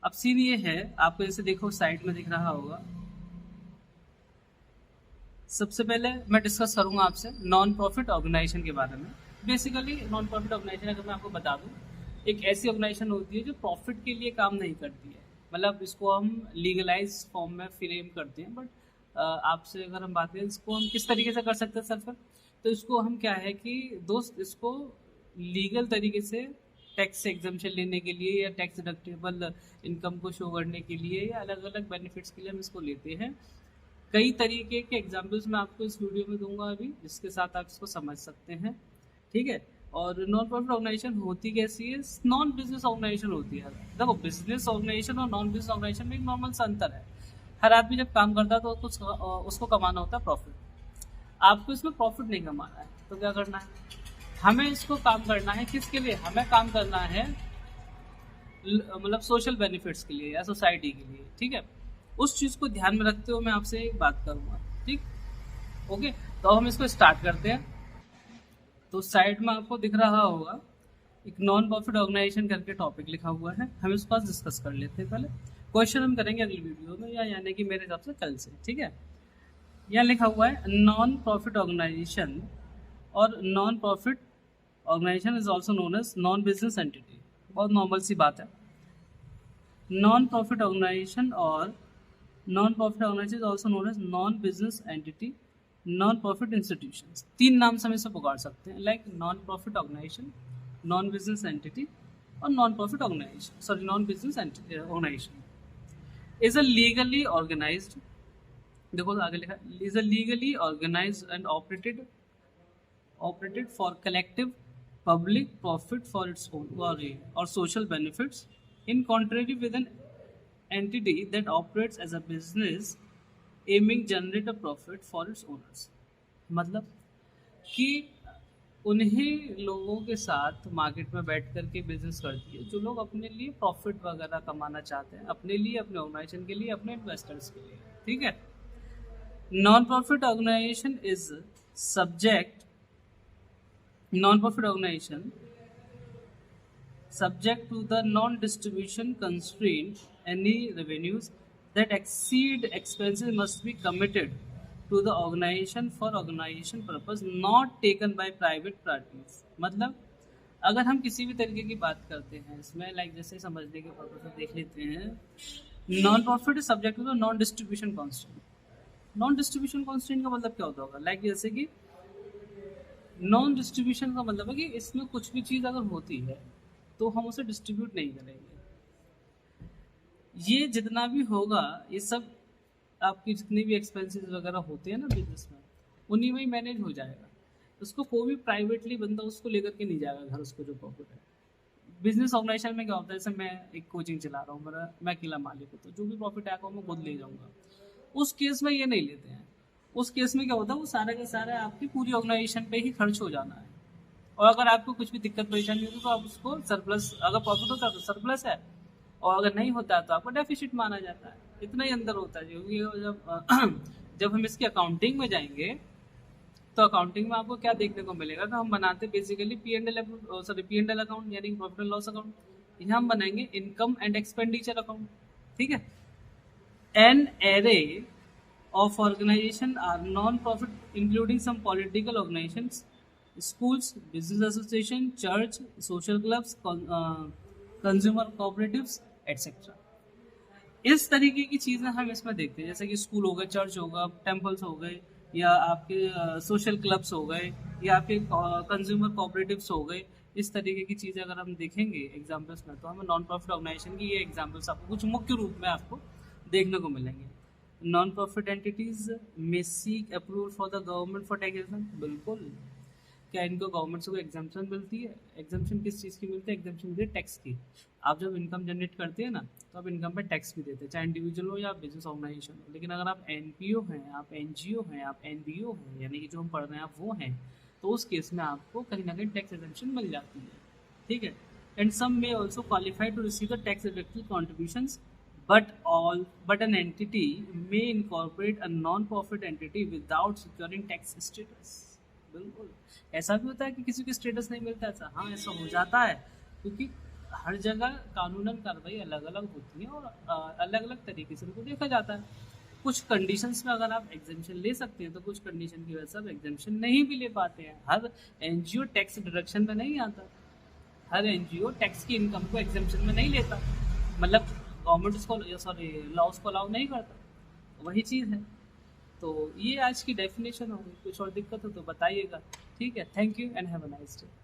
अब सीन ये है, आपको जैसे देखो साइड में दिख रहा होगा। सबसे पहले मैं डिस्कस करूंगा आपसे नॉन प्रॉफिट ऑर्गेनाइजेशन के बारे में। बेसिकली नॉन प्रॉफिट ऑर्गेनाइजेशन अगर मैं आपको बता दूं, एक ऐसी ऑर्गेनाइजेशन होती है जो प्रॉफिट के लिए काम नहीं करती है। मतलब इसको हम लीगलाइज फॉर्म में फ्रेम करते हैं, बट आपसे अगर हम बात करें इसको हम किस तरीके से कर सकते हैं सर पर, तो इसको हम क्या है कि दोस्त इसको लीगल तरीके से टैक्स एग्जम्पशन लेने के लिए या टैक्स डिडक्टेबल इनकम को शो करने के लिए या अलग अलग बेनिफिट्स के लिए हम इसको लेते हैं। कई तरीके के एग्जाम्पल्स मैं आपको इस वीडियो में दूंगा अभी, जिसके साथ आप इसको समझ सकते हैं। ठीक है। और नॉन प्रॉफिट ऑर्गेनाइजेशन होती कैसी है? नॉन बिजनेस ऑर्गेनाइजेशन होती है। देखो, बिजनेस ऑर्गेनाइजेशन और नॉन बिजनेस ऑर्गेनाइजेशन में एक नॉर्मल सा अंतर है। हर आदमी जब काम करता है तो कुछ उसको कमाना होता है प्रॉफिट। आपको इसमें प्रॉफिट नहीं कमाना है, तो क्या करना है? हमें इसको काम करना है किसके लिए? हमें काम करना है मतलब सोशल बेनिफिट्स के लिए या सोसाइटी के लिए। ठीक है। उस चीज को ध्यान में रखते हुए मैं आपसे एक बात करूंगा। ठीक। ओके। तो अब हम इसको स्टार्ट करते हैं। तो साइड में आपको दिख रहा होगा एक नॉन प्रॉफिट ऑर्गेनाइजेशन करके टॉपिक लिखा हुआ है, हम इसको आज डिस्कस कर लेते हैं। पहले क्वेश्चन हम करेंगे अगली वीडियो में, या यानी कि मेरे हिसाब से कल से। ठीक है। यहाँ लिखा हुआ है नॉन प्रॉफिट ऑर्गेनाइजेशन और non profit organisation is also known as non business entity. बहुत नॉर्मल सी बात है। नॉन प्रॉफिट ऑर्गेनाइजेशन और non profit organisation is also known as non business entity, non profit institution. तीन नाम से हम इसे पुकार सकते हैं, like non profit organisation, non business entity और non profit organisation, sorry non business organisation is a legally organised, देखो आगे लिखा, is a legally organised and operated for collective public profit for its own or social benefits, in contrary with an entity that operates as a business aiming generate a profit for its owners। मतलब कि उन्हीं लोगों के साथ market में बैठ कर के बिजनेस करती है जो लोग अपने लिए प्रॉफिट वगैरह कमाना चाहते हैं, अपने लिए, अपने ऑर्गेनाइजेशन के लिए, अपने इन्वेस्टर्स के लिए। ठीक है। Non profit organisation is subject non-profit organization subject to the non-distribution constraint. Any revenues that exceed expenses must be committed to the organization for organization purpose, not taken by private parties। मतलब अगर हम किसी भी तरीके की बात करते हैं इसमें, लाइक जैसे समझने के पर्पज से देख लेते हैं, non profit is subject to the non distribution constant. Non distribution constant का मतलब क्या होता होगा? लाइक जैसे कि नॉन डिस्ट्रीब्यूशन का मतलब है कि इसमें कुछ भी चीज़ अगर होती है तो हम उसे डिस्ट्रीब्यूट नहीं करेंगे। ये जितना भी होगा, ये सब आपकी जितने भी एक्सपेंसेस वगैरह होते हैं ना बिजनेस में, उन्हीं में ही मैनेज हो जाएगा। उसको कोई भी प्राइवेटली बंदा उसको लेकर के नहीं जाएगा घर, उसको जो प्रॉफिट है। बिजनेस ऑर्गेनाइजेशन में क्या होता है, जैसे मैं एक कोचिंग चला रहा हूँ, मैं अकेला मालिक हूँ, तो जो भी प्रॉफिट आएगा मैं खुद ले जाऊँगा। उस केस में ये नहीं लेते हैं। उस केस में क्या होता है, वो सारा का सारा आपकी पूरी ऑर्गेनाइजेशन पे ही खर्च हो जाना है। और अगर आपको कुछ भी दिक्कत परेशानी होती है तो आप उसको सरप्लस, अगर प्रॉफिट होता है तो सरप्लस है, और अगर नहीं होता है तो आपको डेफिसिट माना जाता है। इतना ही अंदर होता है। क्योंकि जब जब हम इसकी अकाउंटिंग में जाएंगे तो अकाउंटिंग में आपको क्या देखने को मिलेगा, तो हम बनाते basically P and L account, यानी प्रॉफिट एंड लॉस अकाउंट। यहाँ हम बनाएंगे इनकम एंड एक्सपेंडिचर अकाउंट। ठीक है। An array of organization are non-profit, including some political organizations, schools, business association, church, social clubs, consumer cooperatives, etc। इस तरीके की चीज़ें हम इसमें देखते हैं, जैसे कि स्कूल हो गए, चर्च होगा, टेम्पल्स हो गए, या आपके सोशल क्लब्स हो गए, या आपके कंज्यूमर कोऑपरेटिव्स हो गए। इस तरीके की चीज़ें अगर हम देखेंगे एग्जाम्पल्स में, तो हमें नॉन प्रॉफिट ऑर्गेनाइजेशन की ये एग्जाम्पल्स आपको कुछ मुख्य रूप में आपको देखने को मिलेंगे। नॉन प्रॉफिट एंटिटीज में seek approval for the government for taxation. बिल्कुल। क्या इनको गवर्नमेंट से कोई एग्जाम्पशन मिलती है? एग्जाम्पशन किस चीज़ की मिलती है? एग्जाम्पशन मिलती है टैक्स की। आप जब इनकम जनरेट करते हैं ना, तो आप इनकम पे टैक्स भी देते हैं, चाहे इंडिविजुअल हो या बिजनेस ऑर्गेनाइजेशन हो। लेकिन अगर आप एनपीओ हैं, आप एनजीओ हैं, आप एनबीओ हैं, यानी कि जो हम पढ़ रहे हैं आप वो हैं, तो उस केस में आपको कहीं ना कहीं टैक्स एग्जाम्पशन मिल जाती है। ठीक है। And some may also qualify to receive the tax deductible contributions, but an entity may incorporate a non-profit entity without securing tax status। बिल्कुल। ऐसा भी होता है कि किसी को स्टेटस नहीं मिलता ऐसा? हाँ, ऐसा हो जाता है। क्योंकि हर जगह कानूनन कार्रवाई अलग अलग होती है और अलग अलग तरीके से उनको देखा जाता है। कुछ कंडीशंस में अगर आप एग्जामेशन ले सकते हैं तो कुछ कंडीशन की वजह से आप एग्जामेशन नहीं भी ले पाते हैं। हर एनजीओ टैक्स डिडक्शन में नहीं आता, हर एनजीओ टैक्स की इनकम को एग्जामेशन में नहीं लेता, मतलब गवर्नमेंट उसको सॉरी लॉ उसको अलाउ नहीं करता, वही चीज़ है। तो ये आज की डेफिनेशन हो गई। कुछ और दिक्कत हो तो बताइएगा। ठीक है, thank you and have a nice day.